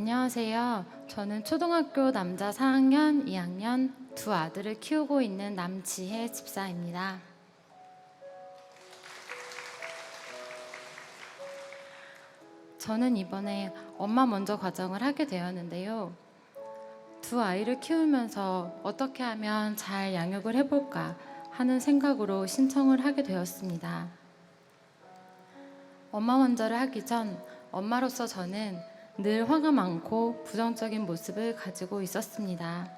안녕하세요. 저는 초등학교 남자 4학년, 2학년 두 아들을 키우고 있는 남지혜 집사입니다. 저는 이번에 엄마 먼저 과정을 하게 되었는데요. 두 아이를 키우면서 어떻게 하면 잘 양육을 해볼까 하는 생각으로 신청을 하게 되었습니다. 엄마 먼저를 하기 전 엄마로서 저는 늘 화가 많고 부정적인 모습을 가지고 있었습니다.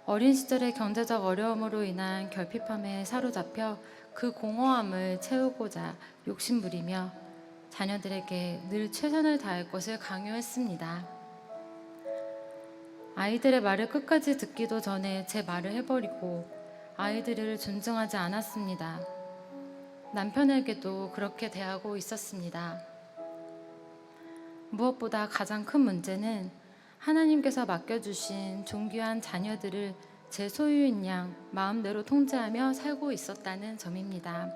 어린 시절의 경제적 어려움으로 인한 결핍함에 사로잡혀 그 공허함을 채우고자 욕심부리며 자녀들에게 늘 최선을 다할 것을 강요했습니다. 아이들의 말을 끝까지 듣기도 전에 제 말을 해버리고 아이들을 존중하지 않았습니다. 남편에게도 그렇게 대하고 있었습니다. 무엇보다 가장 큰 문제는 하나님께서 맡겨주신 존귀한 자녀들을 제 소유인 양 마음대로 통제하며 살고 있었다는 점입니다.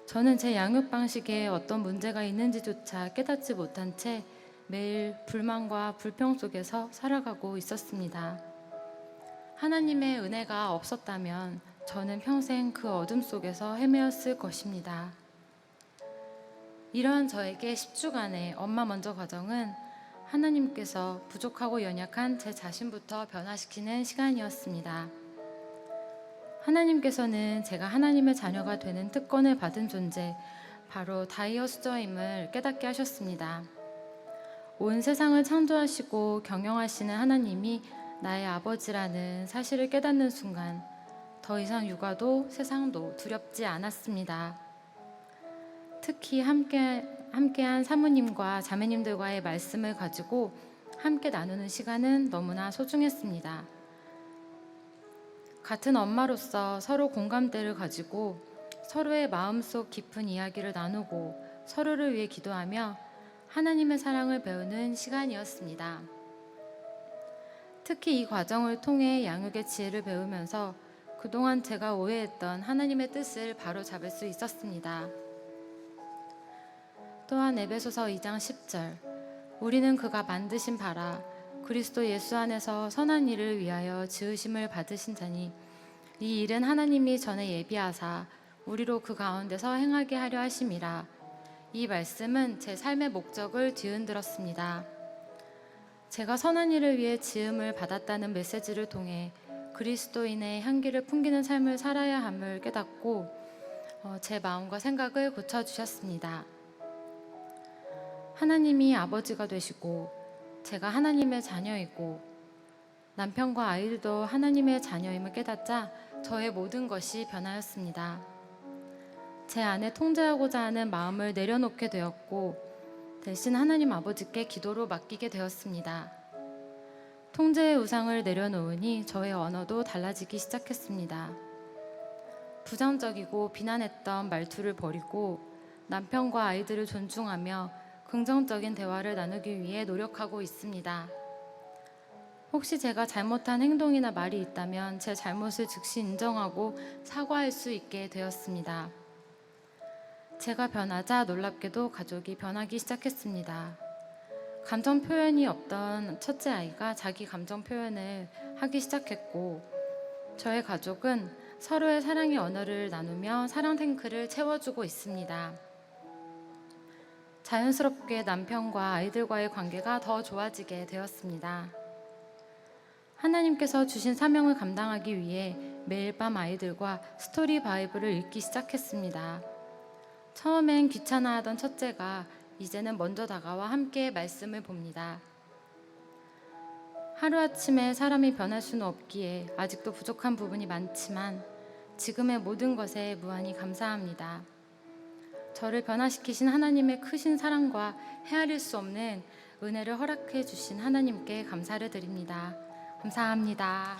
저는 제 양육 방식에 어떤 문제가 있는지조차 깨닫지 못한 채 매일 불만과 불평 속에서 살아가고 있었습니다. 하나님의 은혜가 없었다면 저는 평생 그 어둠 속에서 헤매었을 것입니다. 이러한 저에게 10주간의 엄마 먼저 과정은 하나님께서 부족하고 연약한 제 자신부터 변화시키는 시간이었습니다. 하나님께서는 제가 하나님의 자녀가 되는 특권을 받은 존재, 바로 다이어스저임을 깨닫게 하셨습니다. 온 세상을 창조하시고 경영하시는 하나님이 나의 아버지라는 사실을 깨닫는 순간 더 이상 육아도 세상도 두렵지 않았습니다. 특히 함께한 사모님과 자매님들과의 말씀을 가지고 함께 나누는 시간은 너무나 소중했습니다. 같은 엄마로서 서로 공감대를 가지고 서로의 마음속 깊은 이야기를 나누고 서로를 위해 기도하며 하나님의 사랑을 배우는 시간이었습니다. 특히 이 과정을 통해 양육의 지혜를 배우면서 그동안 제가 오해했던 하나님의 뜻을 바로잡을 수 있었습니다. 또한 에베소서 2장 10절 우리는 그가 만드신 바라 그리스도 예수 안에서 선한 일을 위하여 지으심을 받으신 자니 이 일은 하나님이 전에 예비하사 우리로 그 가운데서 행하게 하려 하심이라. 이 말씀은 제 삶의 목적을 뒤흔들었습니다. 제가 선한 일을 위해 지음을 받았다는 메시지를 통해 그리스도인의 향기를 풍기는 삶을 살아야 함을 깨닫고 제 마음과 생각을 고쳐주셨습니다. 하나님이 아버지가 되시고 제가 하나님의 자녀이고 남편과 아이들도 하나님의 자녀임을 깨닫자 저의 모든 것이 변하였습니다. 제 안에 통제하고자 하는 마음을 내려놓게 되었고 대신 하나님 아버지께 기도로 맡기게 되었습니다. 통제의 우상을 내려놓으니 저의 언어도 달라지기 시작했습니다. 부정적이고 비난했던 말투를 버리고 남편과 아이들을 존중하며 긍정적인 대화를 나누기 위해 노력하고 있습니다. 혹시 제가 잘못한 행동이나 말이 있다면 제 잘못을 즉시 인정하고 사과할 수 있게 되었습니다. 제가 변하자 놀랍게도 가족이 변하기 시작했습니다. 감정 표현이 없던 첫째 아이가 자기 감정 표현을 하기 시작했고 저의 가족은 서로의 사랑의 언어를 나누며 사랑 탱크를 채워주고 있습니다. 자연스럽게 남편과 아이들과의 관계가 더 좋아지게 되었습니다. 하나님께서 주신 사명을 감당하기 위해 매일 밤 아이들과 스토리 바이블을 읽기 시작했습니다. 처음엔 귀찮아하던 첫째가 이제는 먼저 다가와 함께 말씀을 봅니다. 하루아침에 사람이 변할 수는 없기에 아직도 부족한 부분이 많지만 지금의 모든 것에 무한히 감사합니다. 저를 변화시키신 하나님의 크신 사랑과 헤아릴 수 없는 은혜를 허락해 주신 하나님께 감사를 드립니다. 감사합니다.